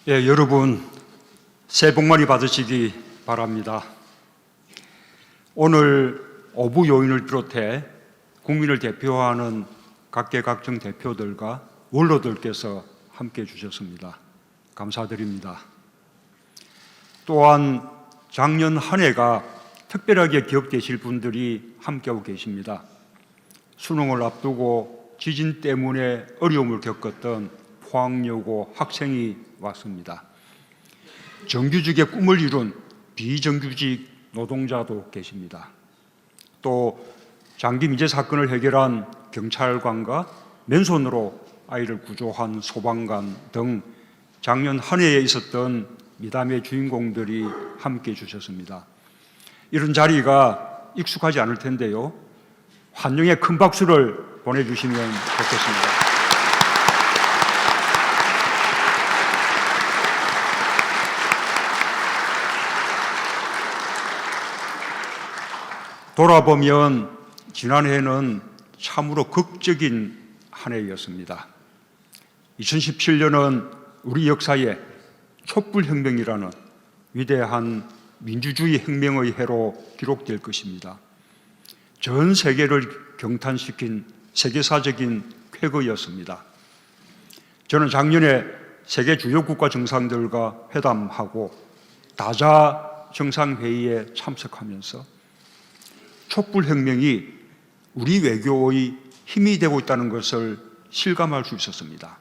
예, 여러분 새해 복 많이 받으시기 바랍니다. 오늘 오부 요인을 비롯해 국민을 대표하는 각계각층 대표들과 원로들께서 함께해 주셨습니다. 감사드립니다. 또한 작년 한 해가 특별하게 기억되실 분들이 함께하고 계십니다. 수능을 앞두고 지진 때문에 어려움을 겪었던 포항여고 학생이 왔습니다. 정규직의 꿈을 이룬 비정규직 노동자도 계십니다. 또 장기 미제 사건을 해결한 경찰관과 맨손으로 아이를 구조한 소방관 등 작년 한 해에 있었던 미담의 주인공들이 함께해 주셨습니다. 이런 자리가 익숙하지 않을 텐데요. 환영의 큰 박수를 보내주시면 좋겠습니다. 돌아보면 지난해는 참으로 극적인 한 해였습니다. 2017년은 우리 역사에 촛불혁명이라는 위대한 민주주의 혁명의 해로 기록될 것입니다. 전 세계를 경탄시킨 세계사적인 쾌거였습니다. 저는 작년에 세계 주요 국가 정상들과 회담하고 다자 정상회의에 참석하면서 촛불혁명이 우리 외교의 힘이 되고 있다는 것을 실감할 수 있었습니다.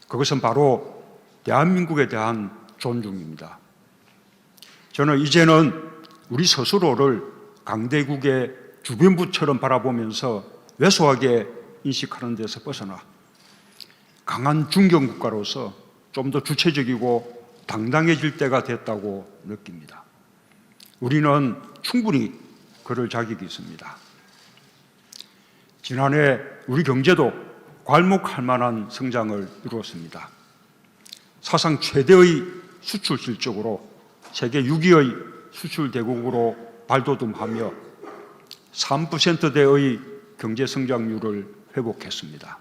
그것은 바로 대한민국에 대한 존중입니다. 저는 이제는 우리 스스로를 강대국의 주변부처럼 바라보면서 왜소하게 인식하는 데서 벗어나 강한 중견국가로서 좀 더 주체적이고 당당해질 때가 됐다고 느낍니다. 우리는 충분히 그럴 자격이 있습니다. 지난해 우리 경제도 괄목할 만한 성장을 이루었습니다. 사상 최대의 수출 실적으로 세계 6위의 수출 대국으로 발돋움하며 3%대의 경제 성장률을 회복했습니다.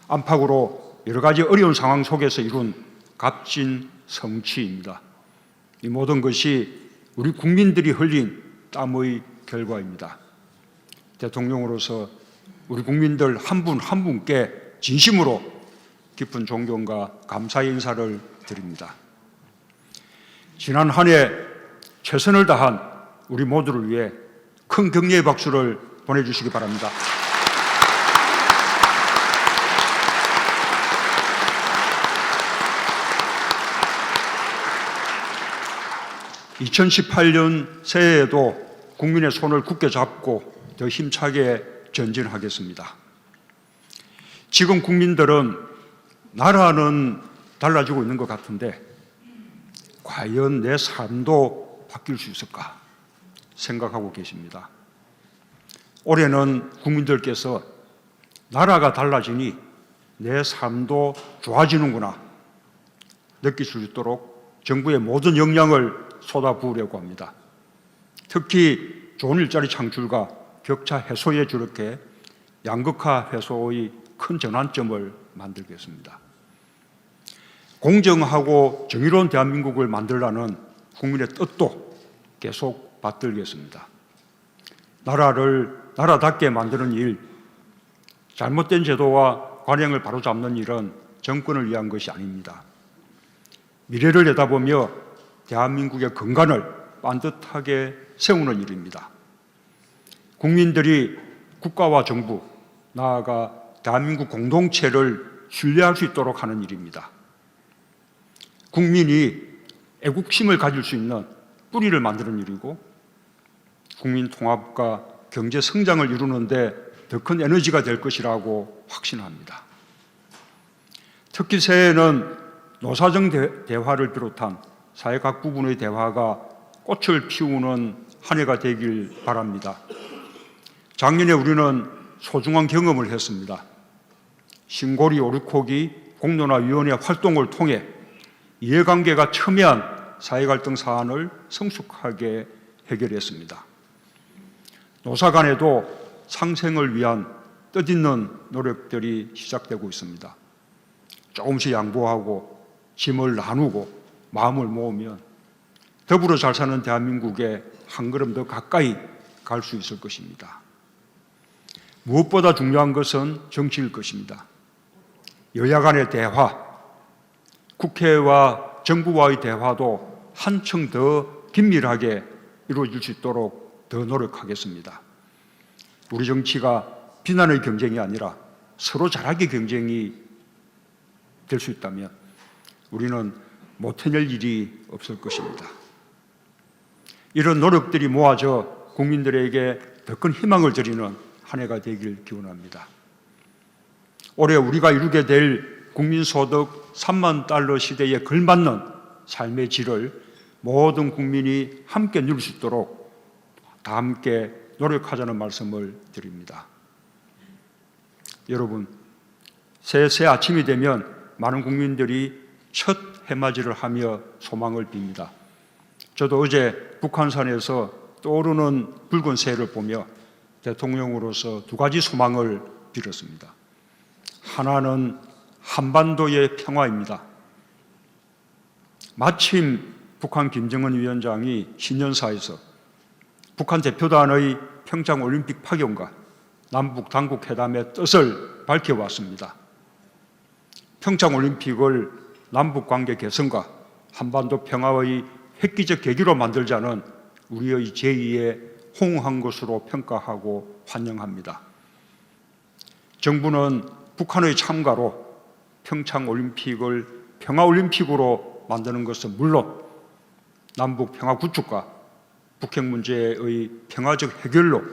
안팎으로 여러 가지 어려운 상황 속에서 이룬 값진 성취입니다. 이 모든 것이 우리 국민들이 흘린 땀의 결과입니다. 대통령으로서 우리 국민들 한 분 한 분께 진심으로 깊은 존경과 감사의 인사를 드립니다. 지난 한 해 최선을 다한 우리 모두를 위해 큰 격려의 박수를 보내주시기 바랍니다. (2018년) 새해에도 국민의 손을 굳게 잡고 더 힘차게 전진하겠습니다. 지금 국민들은 나라는 달라지고 있는 것 같은데 과연 내 삶도 바뀔 수 있을까 생각하고 계십니다. 올해는 국민들께서 나라가 달라지니 내 삶도 좋아지는구나 느낄 수 있도록 정부의 모든 역량을 쏟아부으려고 합니다. 특히 좋은 일자리 창출과 격차 해소에 주력해 양극화 해소의 큰 전환점을 만들겠습니다. 공정하고 정의로운 대한민국을 만들라는 국민의 뜻도 계속 받들겠습니다. 나라를 나라답게 만드는 일, 잘못된 제도와 관행을 바로잡는 일은 정권을 위한 것이 아닙니다. 미래를 내다보며 대한민국의 근간을 반듯하게 세우는 일입니다. 국민들이 국가와 정부, 나아가 대한민국 공동체를 신뢰할 수 있도록 하는 일입니다. 국민이 애국심을 가질 수 있는 뿌리를 만드는 일이고 국민 통합과 경제 성장을 이루는 데 더 큰 에너지가 될 것이라고 확신합니다. 특히 새해에는 노사정 대화를 비롯한 사회 각 부분의 대화가 꽃을 피우는 한 해가 되길 바랍니다. 작년에 우리는 소중한 경험을 했습니다. 신고리 오르코기 공론화위원회 활동을 통해 이해관계가 첨예한 사회갈등 사안을 성숙하게 해결했습니다. 노사 간에도 상생을 위한 뜻있는 노력들이 시작되고 있습니다. 조금씩 양보하고 짐을 나누고 마음을 모으면 더불어 잘 사는 대한민국에 한 걸음 더 가까이 갈 수 있을 것입니다. 무엇보다 중요한 것은 정치일 것입니다. 여야 간의 대화, 국회와 정부와의 대화도 한층 더 긴밀하게 이루어질 수 있도록 더 노력하겠습니다. 우리 정치가 비난의 경쟁이 아니라 서로 잘하기 경쟁이 될 수 있다면 우리는 못 해낼 일이 없을 것입니다. 이런 노력들이 모아져 국민들에게 더 큰 희망을 드리는 한 해가 되길 기원합니다. 올해 우리가 이루게 될 국민소득 3만 달러 시대에 걸맞는 삶의 질을 모든 국민이 함께 누릴 수 있도록 다 함께 노력하자는 말씀을 드립니다. 여러분, 새해 아침이 되면 많은 국민들이 첫 해맞이를 하며 소망을 빕니다. 저도 어제 북한산에서 떠오르는 붉은 새를 보며 대통령으로서 두 가지 소망을 빌었습니다. 하나는 한반도의 평화입니다. 마침 북한 김정은 위원장이 신년사에서 북한 대표단의 평창올림픽 파견과 남북 당국 회담의 뜻을 밝혀왔습니다. 평창올림픽을 남북 관계 개선과 한반도 평화의 획기적 계기로 만들자는 우리의 제의에 호응한 것으로 평가하고 환영합니다. 정부는 북한의 참가로 평창올림픽을 평화올림픽으로 만드는 것은 물론 남북 평화 구축과 북핵 문제의 평화적 해결로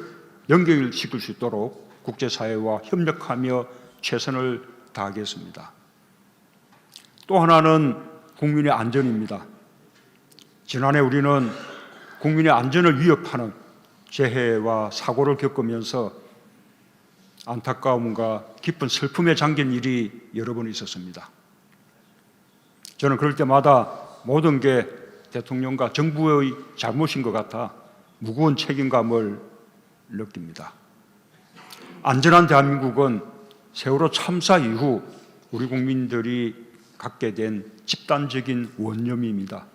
연결시킬 수 있도록 국제사회와 협력하며 최선을 다하겠습니다. 또 하나는 국민의 안전입니다. 지난해 우리는 국민의 안전을 위협하는 재해와 사고를 겪으면서 안타까움과 깊은 슬픔에 잠긴 일이 여러 번 있었습니다. 저는 그럴 때마다 모든 게 대통령과 정부의 잘못인 것 같아 무거운 책임감을 느낍니다. 안전한 대한민국은 세월호 참사 이후 우리 국민들이 갖게 된 집단적인 원념입니다.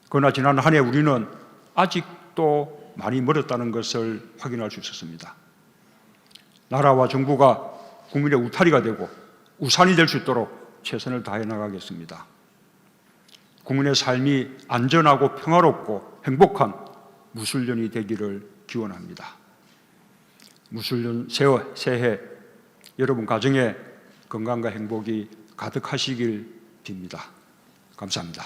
그러나 지난 한 해 우리는 아직도 많이 멀었다는 것을 확인할 수 있었습니다. 나라와 정부가 국민의 울타리가 되고 우산이 될 수 있도록 최선을 다해 나가겠습니다. 국민의 삶이 안전하고 평화롭고 행복한 무술년이 되기를 기원합니다. 무술년 새해 여러분 가정에 건강과 행복이 가득하시길 빕니다. 감사합니다.